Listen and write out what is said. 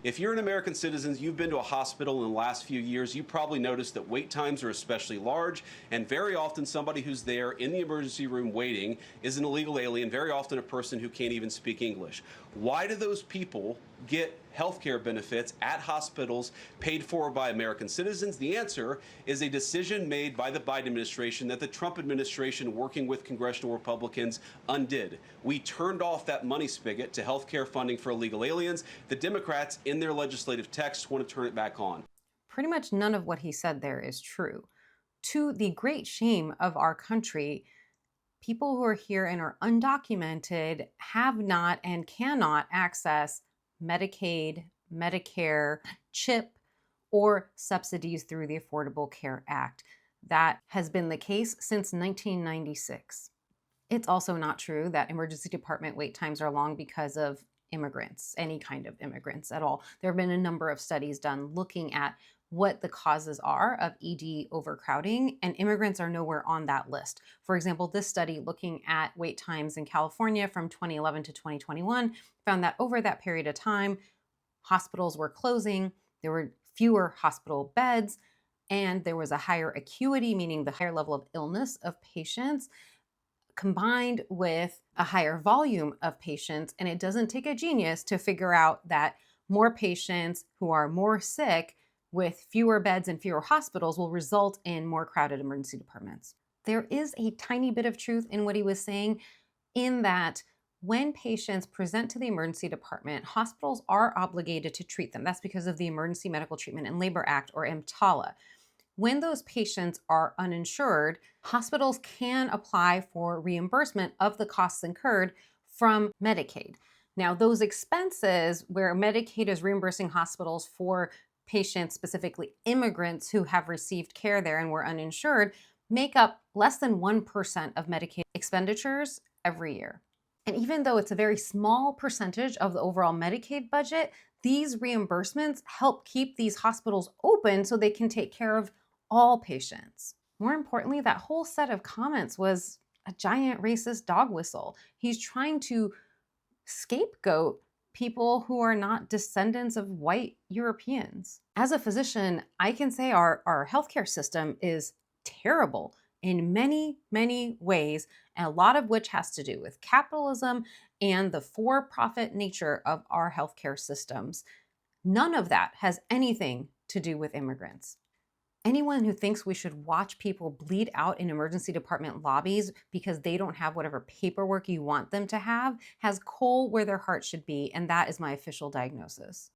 If you're an American citizen, you've been to a hospital in the last few years, you probably noticed that wait times are especially large, and very often somebody who's there in the emergency room waiting is an illegal alien, very often a person who can't even speak English. Why do those people get health care benefits at hospitals paid for by American citizens? The answer is a decision made by the Biden administration that the Trump administration, working with congressional Republicans, undid. We turned off that money spigot to health care funding for illegal aliens. The Democrats, in their legislative text, want to turn it back on. Pretty much none of what he said there is true. To the great shame of our country, people who are here and are undocumented have not and cannot access Medicaid, Medicare, CHIP, or subsidies through the Affordable Care Act. That has been the case since 1996. It's also not true that emergency department wait times are long because of immigrants, any kind of immigrants at all. There have been a number of studies done looking at what the causes are of ED overcrowding, and immigrants are nowhere on that list. For example, this study looking at wait times in California from 2011 to 2021 found that over that period of time, hospitals were closing, there were fewer hospital beds, and there was a higher acuity, meaning the higher level of illness of patients, combined with a higher volume of patients. And it doesn't take a genius to figure out that more patients who are more sick with fewer beds and fewer hospitals will result in more crowded emergency departments. There is a tiny bit of truth in what he was saying, in that when patients present to the emergency department, hospitals are obligated to treat them. That's because of the Emergency Medical Treatment and Labor Act, or EMTALA. When those patients are uninsured, hospitals can apply for reimbursement of the costs incurred from Medicaid. Now, those expenses where Medicaid is reimbursing hospitals for patients, specifically immigrants who have received care there and were uninsured, make up less than 1% of Medicaid expenditures every year. And even though it's a very small percentage of the overall Medicaid budget, these reimbursements help keep these hospitals open so they can take care of all patients. More importantly, that whole set of comments was a giant racist dog whistle. He's trying to scapegoat people who are not descendants of white Europeans. As a physician, I can say our healthcare system is terrible in many, many ways, and a lot of which has to do with capitalism and the for-profit nature of our healthcare systems. None of that has anything to do with immigrants. Anyone who thinks we should watch people bleed out in emergency department lobbies because they don't have whatever paperwork you want them to have has coal where their heart should be, and that is my official diagnosis.